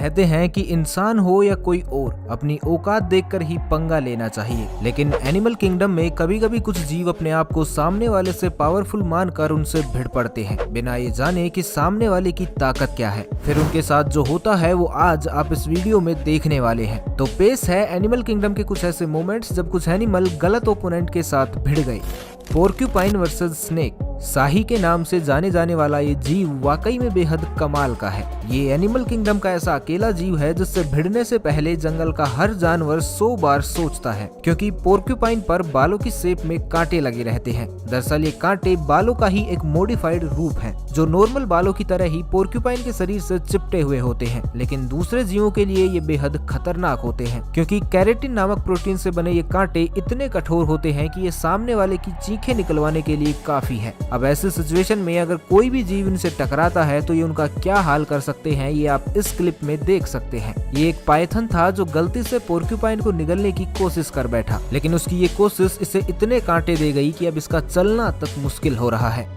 कहते हैं कि इंसान हो या कोई और अपनी औकात देखकर ही पंगा लेना चाहिए, लेकिन एनिमल किंगडम में कभी कभी कुछ जीव अपने आप को सामने वाले से पावरफुल मानकर उनसे भिड़ पड़ते हैं, बिना ये जाने कि सामने वाले की ताकत क्या है। फिर उनके साथ जो होता है वो आज आप इस वीडियो में देखने वाले हैं। तो पेश है एनिमल किंगडम के कुछ ऐसे मोमेंट्स जब कुछ एनिमल गलत ओपोनेंट के साथ भिड़ गए। Porcupine versus snake. शाही के नाम से जाने जाने वाला ये जीव वाकई में बेहद कमाल का है। ये एनिमल किंगडम का ऐसा अकेला जीव है जिससे भिड़ने से पहले जंगल का हर जानवर 100 बार सोचता है, क्योंकि पोर्क्यूपाइन पर बालों की शेप में कांटे लगे रहते हैं। दरअसल ये कांटे बालों का ही एक मॉडिफाइड रूप है, जो नॉर्मल बालों की तरह ही पोर्क्यूपाइन के शरीर से चिपटे हुए होते हैं, लेकिन दूसरे जीवों के लिए ये बेहद खतरनाक होते हैं, क्योंकि कैरेटिन नामक प्रोटीन से बने ये कांटे इतने कठोर होते हैं कि ये सामने वाले की चीखें निकलवाने के लिए काफी है। अब ऐसे सिचुएशन में अगर कोई भी जीव इनसे टकराता है तो ये उनका क्या हाल कर सकते हैं, ये आप इस क्लिप में देख सकते हैं। ये एक पाइथन था जो गलती से पोर्क्यूपाइन को निगलने की कोशिश कर बैठा, लेकिन उसकी ये कोशिश इसे इतने कांटे दे गई कि अब इसका चलना तक मुश्किल हो रहा है।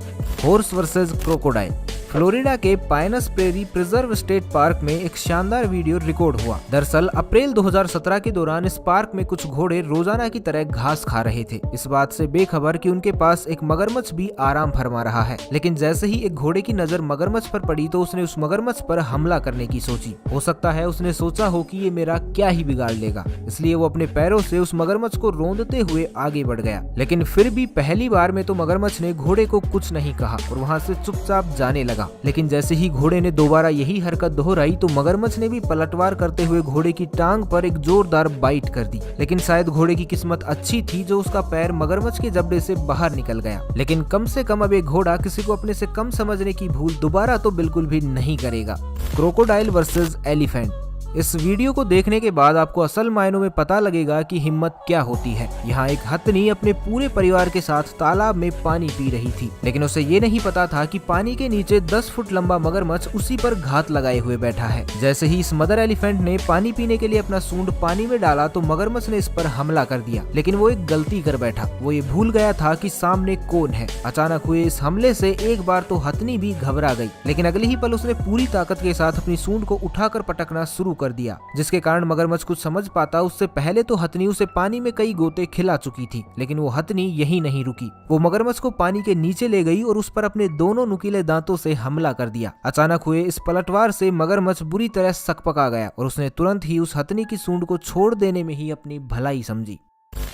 Horse versus crocodile. फ्लोरिडा के Pinus prairie preserve state park में एक शानदार वीडियो रिकॉर्ड हुआ। दरअसल अप्रैल 2017 के दौरान इस पार्क में कुछ घोड़े रोजाना की तरह घास खा रहे थे, इस बात से बेखबर कि उनके पास एक मगरमच्छ भी आराम फरमा रहा है। लेकिन जैसे ही एक घोड़े की नजर मगरमच्छ पर पड़ी तो उसने उस मगरमच्छ पर हमला करने की सोची। हो सकता है उसने सोचा हो कि ये मेरा क्या ही बिगाड़ लेगा, इसलिए वो अपने पैरों से उस मगरमच्छ को रौंदते हुए आगे बढ़ गया। लेकिन फिर भी पहली बार में तो मगरमच्छ ने घोड़े को कुछ नहीं कहा और वहाँ से चुपचाप जाने लगा। लेकिन जैसे ही घोड़े ने दोबारा यही हरकत दोहराई तो मगरमच्छ ने भी पलटवार करते हुए घोड़े की टांग पर एक जोरदार बाइट कर दी। लेकिन शायद घोड़े की किस्मत अच्छी थी जो उसका पैर मगरमच्छ के जबड़े से बाहर निकल गया। लेकिन कम से कम अब एक घोड़ा किसी को अपने से कम समझने की भूल दोबारा तो बिल्कुल भी नहीं करेगा। Crocodile versus elephant. इस वीडियो को देखने के बाद आपको असल मायनों में पता लगेगा कि हिम्मत क्या होती है। यहाँ एक हथनी अपने पूरे परिवार के साथ तालाब में पानी पी रही थी, लेकिन उसे ये नहीं पता था कि पानी के नीचे 10 फुट लंबा मगरमच्छ उसी पर घात लगाए हुए बैठा है। जैसे ही इस मदर एलिफेंट ने पानी पीने के लिए अपना सूंड पानी में डाला तो मगरमच्छ ने इस पर हमला कर दिया, लेकिन वो एक गलती कर बैठा। वो ये भूल गया था कि सामने कौन है। अचानक हुए इस हमले से एक बार तो हथनी भी घबरा गई, लेकिन अगले ही पल उसने पूरी ताकत के साथ अपनी सूंड को उठाकर पटकना शुरू कर दिया, जिसके कारण मगरमच्छ कुछ समझ पाता उससे पहले तो हथनी उसे पानी में कई गोते खिला चुकी थी। लेकिन वो हथनी यही नहीं रुकी, वो मगरमच्छ को पानी के नीचे ले गई और उस पर अपने दोनों नुकीले दांतों से हमला कर दिया। अचानक हुए इस पलटवार से मगरमच्छ बुरी तरह सकपका गया और उसने तुरंत ही उस हथनी की सूंड को छोड़ देने में ही अपनी भलाई समझी।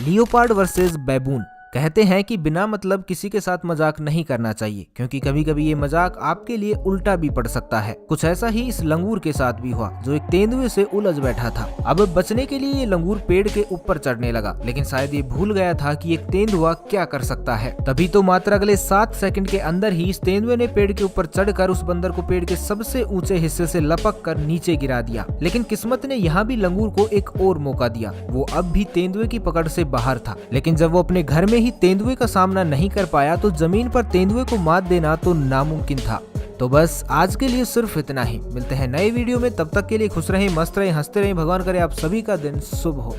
Leopard versus baboon. कहते हैं कि बिना मतलब किसी के साथ मजाक नहीं करना चाहिए, क्योंकि कभी कभी ये मजाक आपके लिए उल्टा भी पड़ सकता है। कुछ ऐसा ही इस लंगूर के साथ भी हुआ, जो एक तेंदुए से उलझ बैठा था। अब बचने के लिए ये लंगूर पेड़ के ऊपर चढ़ने लगा, लेकिन शायद ये भूल गया था कि एक तेंदुआ क्या कर सकता है। तभी तो मात्र अगले 7 सेकंड के अंदर ही इस तेंदुए ने पेड़ के ऊपर चढ़कर उस बंदर को पेड़ के सबसे ऊंचे हिस्से से लपक कर नीचे गिरा दिया। लेकिन किस्मत ने यहाँ भी लंगूर को एक और मौका दिया। वो अब भी तेंदुए की पकड़ से बाहर था, लेकिन जब वो अपने घर में ही तेंदुए का सामना नहीं कर पाया तो जमीन पर तेंदुए को मात देना तो नामुमकिन था। तो बस आज के लिए सिर्फ इतना ही। मिलते हैं नए वीडियो में, तब तक के लिए खुश रहें, मस्त रहें, हंसते रहें। भगवान करे आप सभी का दिन शुभ हो।